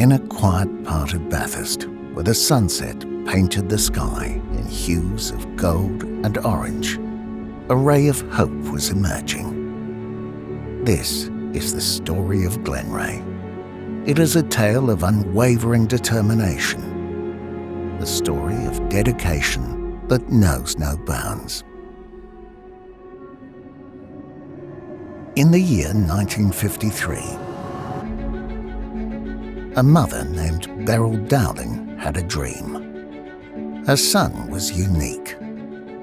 In a quiet part of Bathurst, where the sunset painted the sky in hues of gold and orange, a ray of hope was emerging. This is the story of Glenray. It is a tale of unwavering determination, a story of dedication that knows no bounds. In the year 1953, a mother named Beryl Dowling had a dream. Her son was unique,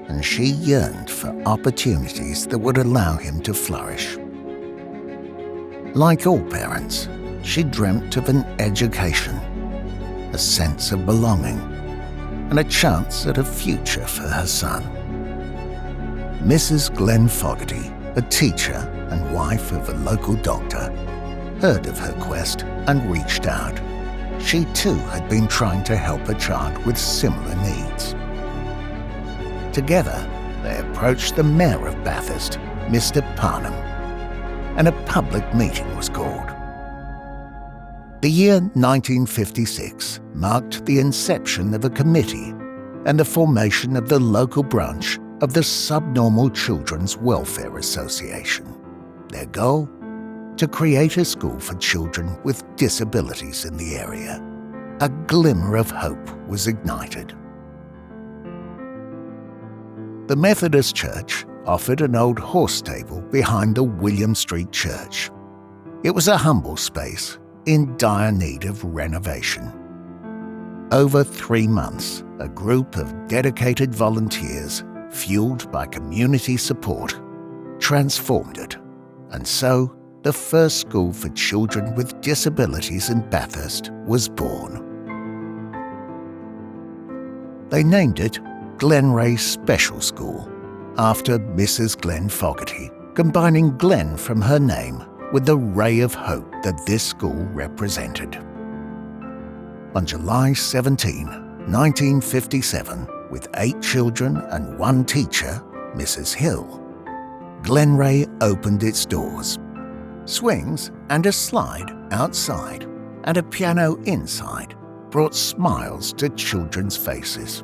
and she yearned for opportunities that would allow him to flourish. Like all parents, she dreamt of an education, a sense of belonging, and a chance at a future for her son. Mrs. Glenn Fogarty, a teacher and wife of a local doctor, heard of her quest and reached out. She too had been trying to help a child with similar needs. Together, they approached the Mayor of Bathurst, Mr. Parnham, and a public meeting was called. The year 1956 marked the inception of a committee and the formation of the local branch of the Subnormal Children's Welfare Association. Their goal? To create a school for children with disabilities in the area. A glimmer of hope was ignited. The Methodist Church offered an old horse stable behind the William Street Church. It was a humble space in dire need of renovation. Over 3 months, a group of dedicated volunteers, fueled by community support, transformed it, and so the first school for children with disabilities in Bathurst was born. They named it Glenray Special School, after Mrs. Glenn Fogarty, combining Glen from her name with the ray of hope that this school represented. On July 17, 1957, with 8 children and 1 teacher, Mrs. Hill, Glenray opened its doors. Swings and a slide outside and a piano inside brought smiles to children's faces.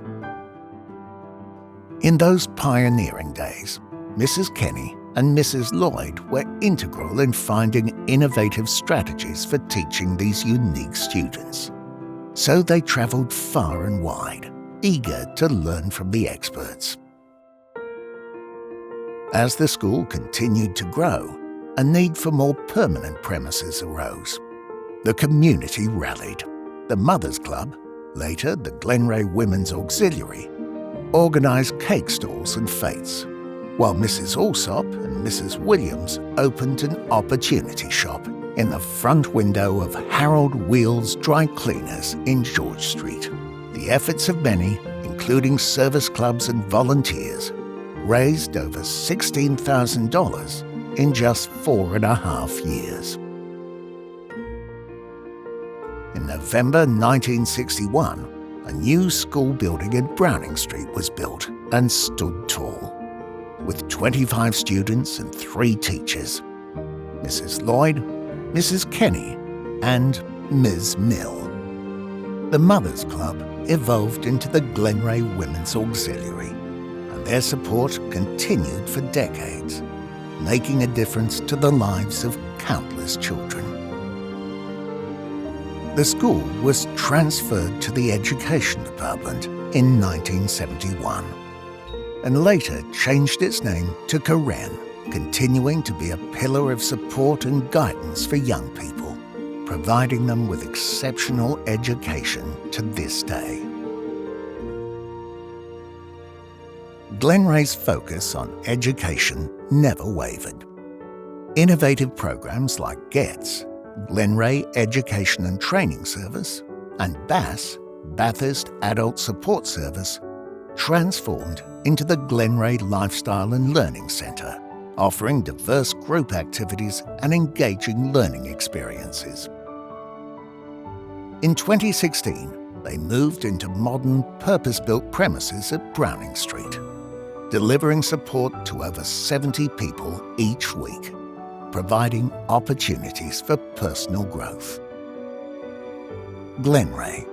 In those pioneering days, Mrs. Kenny and Mrs. Lloyd were integral in finding innovative strategies for teaching these unique students. So they travelled far and wide, eager to learn from the experts. As the school continued to grow, a need for more permanent premises arose. The community rallied. The Mothers Club, later the Glenray Women's Auxiliary, organised cake stalls and fetes, while Mrs. Alsop and Mrs. Williams opened an opportunity shop in the front window of Harold Wheels Dry Cleaners in George Street. The efforts of many, including service clubs and volunteers, raised over $16,000 in just 4.5 years. In November 1961, a new school building in Browning Street was built and stood tall, with 25 students and 3 teachers, Mrs. Lloyd, Mrs. Kenny, and Ms. Mill. The Mothers Club evolved into the Glenray Women's Auxiliary, and their support continued for decades, making a difference to the lives of countless children. The school was transferred to the Education Department in 1971 and later changed its name to Karen, continuing to be a pillar of support and guidance for young people, providing them with exceptional education to this day. Glenray's focus on education never wavered. Innovative programs like GETS, Glenray Education and Training Service, and BASS, Bathurst Adult Support Service, transformed into the Glenray Lifestyle and Learning Centre, offering diverse group activities and engaging learning experiences. In 2016, they moved into modern, purpose-built premises at Browning Street, delivering support to over 70 people each week, providing opportunities for personal growth. Glenray,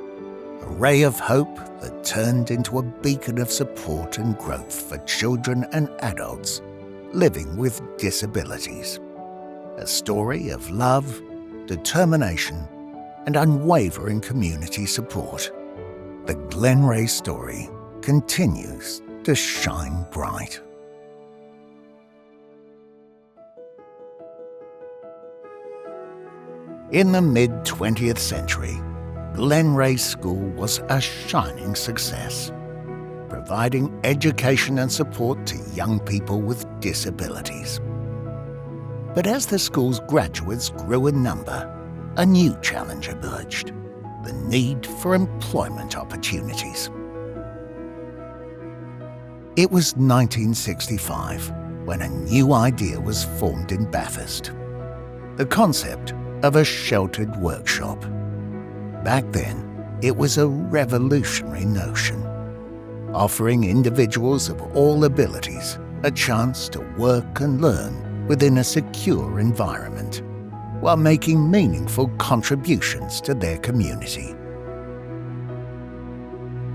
a ray of hope that turned into a beacon of support and growth for children and adults living with disabilities. A story of love, determination, and unwavering community support. The Glenray story continues to shine bright. In the mid-20th century, Glenray School was a shining success, providing education and support to young people with disabilities. But as the school's graduates grew in number, a new challenge emerged: the need for employment opportunities. It was 1965 when a new idea was formed in Bathurst: the concept of a sheltered workshop. Back then, it was a revolutionary notion, offering individuals of all abilities a chance to work and learn within a secure environment, while making meaningful contributions to their community.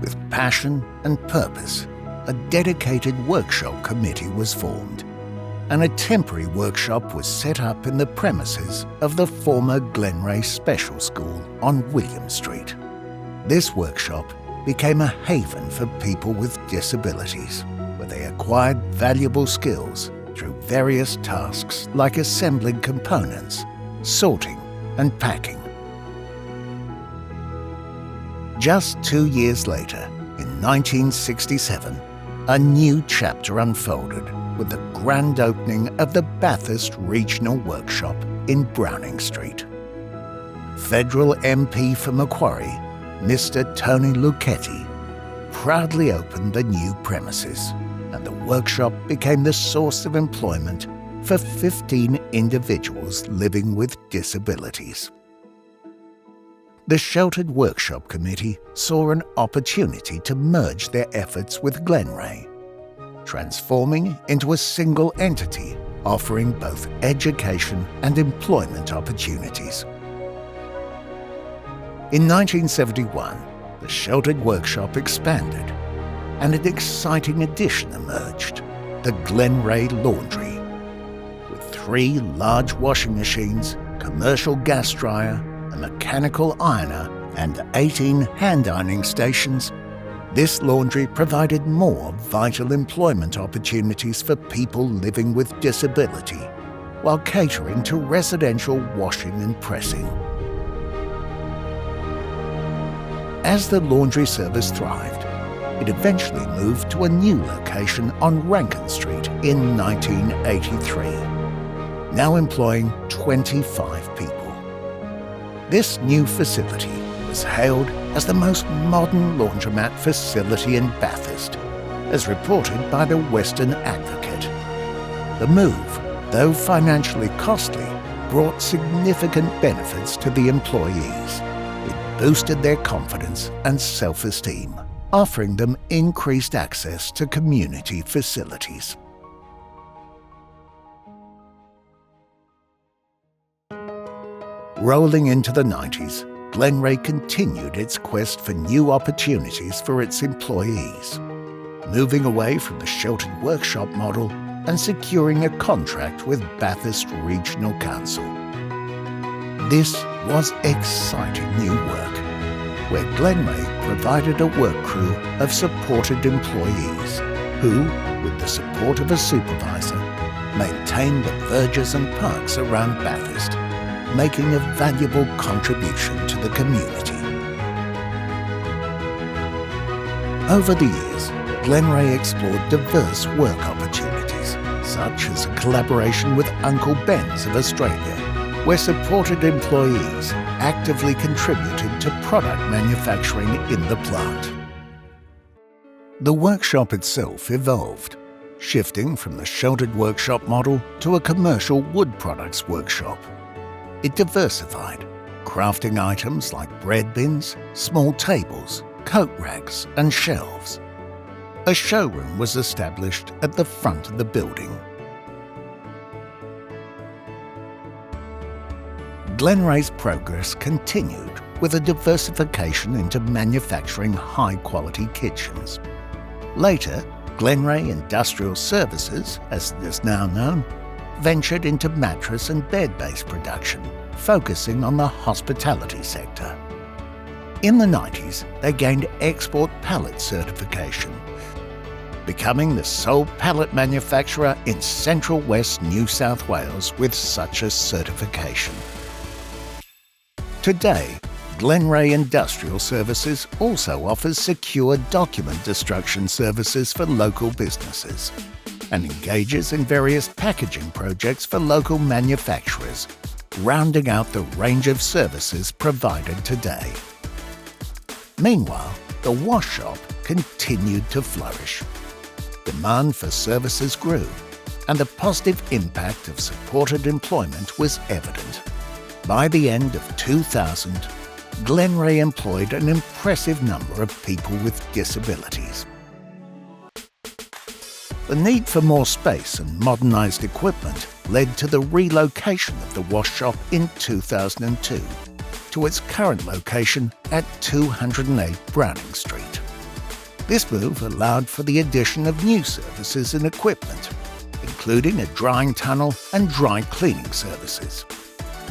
With passion and purpose, a dedicated workshop committee was formed, and a temporary workshop was set up in the premises of the former Glenray Special School on William Street. This workshop became a haven for people with disabilities, where they acquired valuable skills through various tasks like assembling components, sorting, and packing. Just 2 years later, in 1967, a new chapter unfolded with the grand opening of the Bathurst Regional Workshop in Browning Street. Federal MP for Macquarie, Mr. Tony Lucchetti, proudly opened the new premises, and the workshop became the source of employment for 15 individuals living with disabilities. The Sheltered Workshop Committee saw an opportunity to merge their efforts with Glenray, transforming into a single entity offering both education and employment opportunities. In 1971, the Sheltered Workshop expanded, and an exciting addition emerged: the Glenray Laundry. With 3 large washing machines, commercial gas dryer, a mechanical ironer, and 18 hand ironing stations, this laundry provided more vital employment opportunities for people living with disability, while catering to residential washing and pressing. As the laundry service thrived, it eventually moved to a new location on Rankin Street in 1983, now employing 25 people. This new facility was hailed as the most modern laundromat facility in Bathurst, as reported by the Western Advocate. The move, though financially costly, brought significant benefits to the employees. It boosted their confidence and self-esteem, offering them increased access to community facilities. Rolling into the 90s, Glenray continued its quest for new opportunities for its employees, moving away from the sheltered workshop model and securing a contract with Bathurst Regional Council. This was exciting new work, where Glenray provided a work crew of supported employees who, with the support of a supervisor, maintained the verges and parks around Bathurst, making a valuable contribution to the community. Over the years, Glenray explored diverse work opportunities, such as a collaboration with Uncle Ben's of Australia, where supported employees actively contributed to product manufacturing in the plant. The workshop itself evolved, shifting from the sheltered workshop model to a commercial wood products workshop. It diversified, crafting items like bread bins, small tables, coat racks, and shelves. A showroom was established at the front of the building. Glenray's progress continued with a diversification into manufacturing high-quality kitchens. Later, Glenray Industrial Services, as it is now known, ventured into mattress and bed-based production, focusing on the hospitality sector. In the 90s, they gained export pallet certification, becoming the sole pallet manufacturer in Central West New South Wales with such a certification. Today, Glenray Industrial Services also offers secure document destruction services for local businesses and engages in various packaging projects for local manufacturers, rounding out the range of services provided today. Meanwhile, the wash shop continued to flourish. Demand for services grew, and the positive impact of supported employment was evident. By the end of 2000, Glenray employed an impressive number of people with disabilities. The need for more space and modernised equipment led to the relocation of the wash shop in 2002 to its current location at 208 Browning Street. This move allowed for the addition of new services and equipment, including a drying tunnel and dry cleaning services.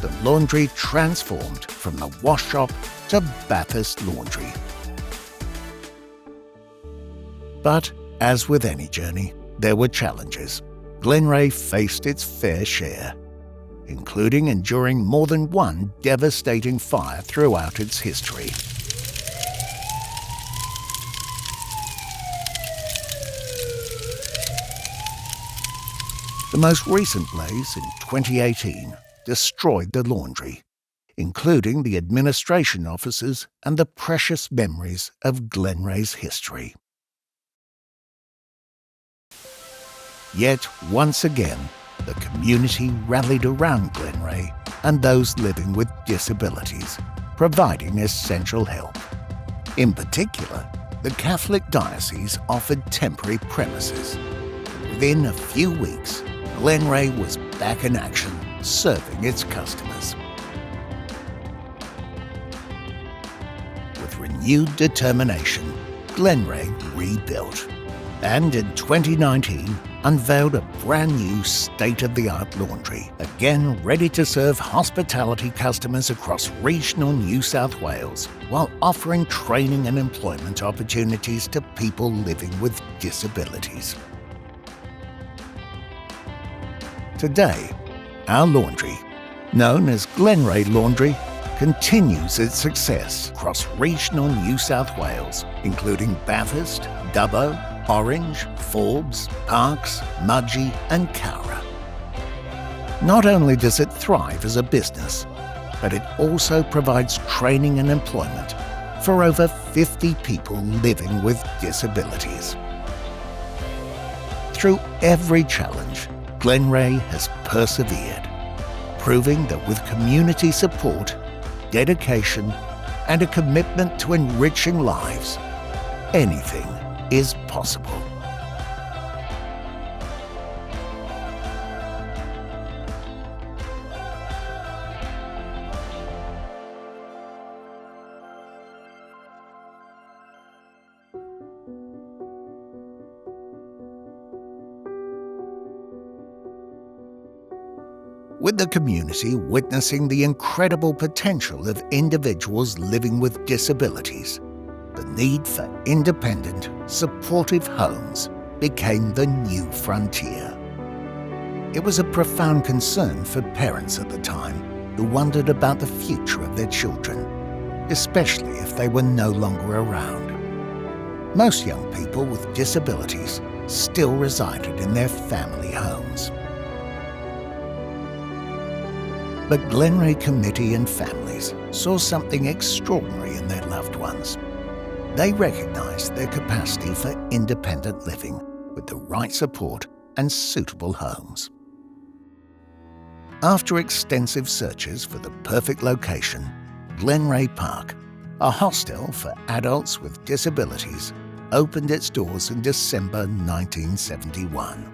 The laundry transformed from the wash shop to Bathurst Laundry. But, as with any journey, there were challenges. Glenray faced its fair share, including enduring more than one devastating fire throughout its history. The most recent blaze in 2018 destroyed the laundry, including the administration offices and the precious memories of Glenray's history. Yet, once again, the community rallied around Glenray and those living with disabilities, providing essential help. In particular, the Catholic Diocese offered temporary premises. Within a few weeks, Glenray was back in action, serving its customers. With renewed determination, Glenray rebuilt, and in 2019 unveiled a brand new state-of-the-art laundry, again ready to serve hospitality customers across regional New South Wales, while offering training and employment opportunities to people living with disabilities. Today, our laundry, known as Glenray Laundry, continues its success across regional New South Wales, including Bathurst, Dubbo, Orange, Forbes, Parkes, Mudgee and Cowra. Not only does it thrive as a business, but it also provides training and employment for over 50 people living with disabilities. Through every challenge, Glenray has persevered, proving that with community support, dedication, and a commitment to enriching lives, anything is possible. With the community witnessing the incredible potential of individuals living with disabilities, the need for independent, supportive homes became the new frontier. It was a profound concern for parents at the time who wondered about the future of their children, especially if they were no longer around. Most young people with disabilities still resided in their family homes. But Glenray Committee and families saw something extraordinary in their loved ones. They recognised their capacity for independent living with the right support and suitable homes. After extensive searches for the perfect location, Glenray Park, a hostel for adults with disabilities, opened its doors in December 1971.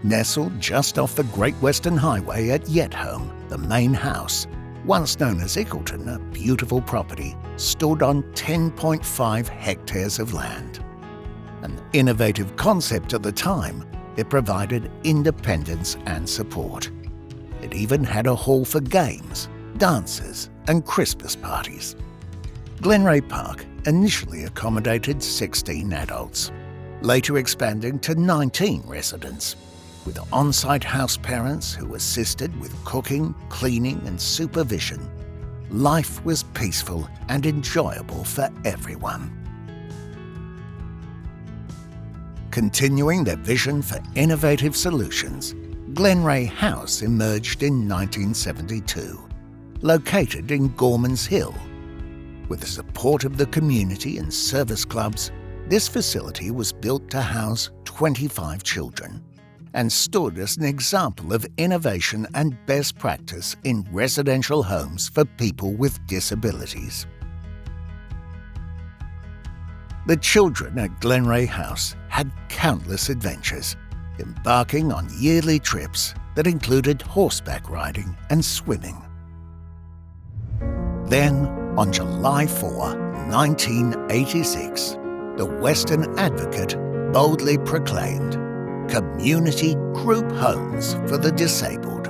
Nestled just off the Great Western Highway at Yetholme, the main house, once known as Ickleton, a beautiful property, stood on 10.5 hectares of land. An innovative concept at the time, it provided independence and support. It even had a hall for games, dances and Christmas parties. Glenray Park initially accommodated 16 adults, later expanding to 19 residents, with on-site house parents who assisted with cooking, cleaning and supervision. Life was peaceful and enjoyable for everyone. Continuing their vision for innovative solutions, Glenray House emerged in 1972, located in Gormans Hill. With the support of the community and service clubs, this facility was built to house 25 children and stood as an example of innovation and best practice in residential homes for people with disabilities. The children at Glenray House had countless adventures, embarking on yearly trips that included horseback riding and swimming. Then, on July 4, 1986, the Western Advocate boldly proclaimed community group homes for the disabled.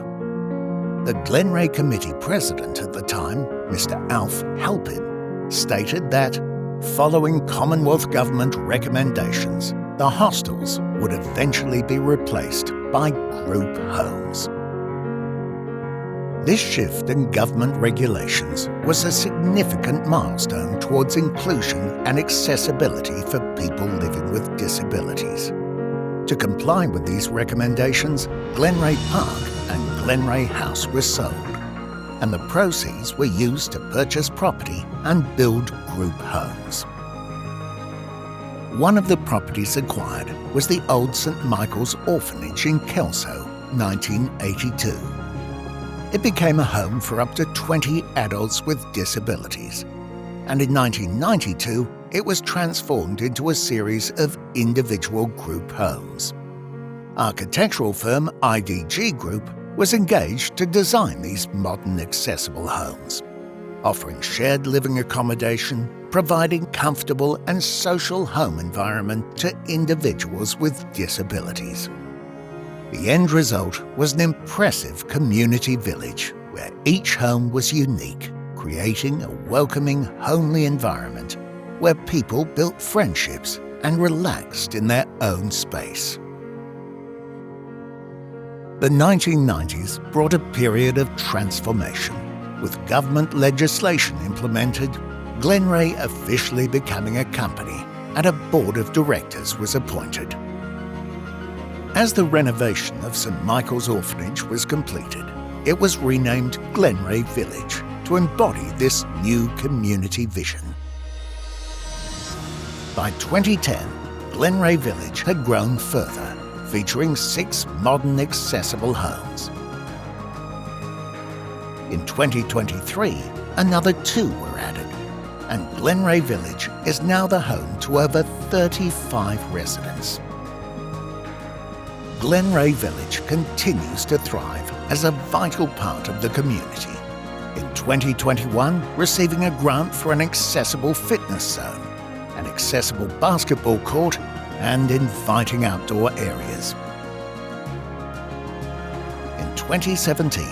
The Glenray Committee president at the time, Mr. Alf Halpin, stated that, following Commonwealth Government recommendations, the hostels would eventually be replaced by group homes. This shift in government regulations was a significant milestone towards inclusion and accessibility for people living with disabilities. To comply with these recommendations, Glenray Park and Glenray House were sold, and the proceeds were used to purchase property and build group homes. One of the properties acquired was the old St Michael's Orphanage in Kelso, 1982. It became a home for up to 20 adults with disabilities, and in 1992 it was transformed into a series of individual group homes. Architectural firm IDG Group was engaged to design these modern accessible homes, offering shared living accommodation, providing comfortable and social home environment to individuals with disabilities. The end result was an impressive community village where each home was unique, creating a welcoming, homely environment where people built friendships and relaxed in their own space. The 1990s brought a period of transformation. With government legislation implemented, Glenray officially becoming a company and a board of directors was appointed. As the renovation of St Michael's Orphanage was completed, it was renamed Glenray Village to embody this new community vision. By 2010, Glenray Village had grown further, featuring 6 modern accessible homes. In 2023, another 2 were added, and Glenray Village is now the home to over 35 residents. Glenray Village continues to thrive as a vital part of the community. In 2021, receiving a grant for an accessible fitness zone, an accessible basketball court, and inviting outdoor areas. In 2017,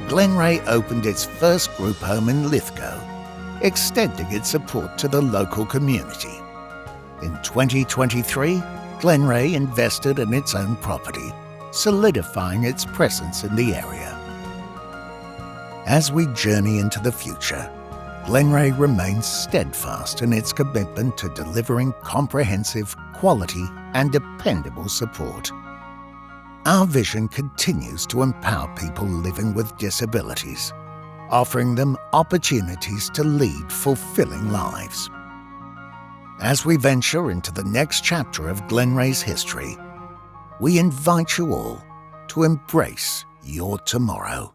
Glenray opened its first group home in Lithgow, extending its support to the local community. In 2023, Glenray invested in its own property, solidifying its presence in the area. As we journey into the future, Glenray remains steadfast in its commitment to delivering comprehensive, quality and dependable support. Our vision continues to empower people living with disabilities, offering them opportunities to lead fulfilling lives. As we venture into the next chapter of Glenray's history, we invite you all to embrace your tomorrow.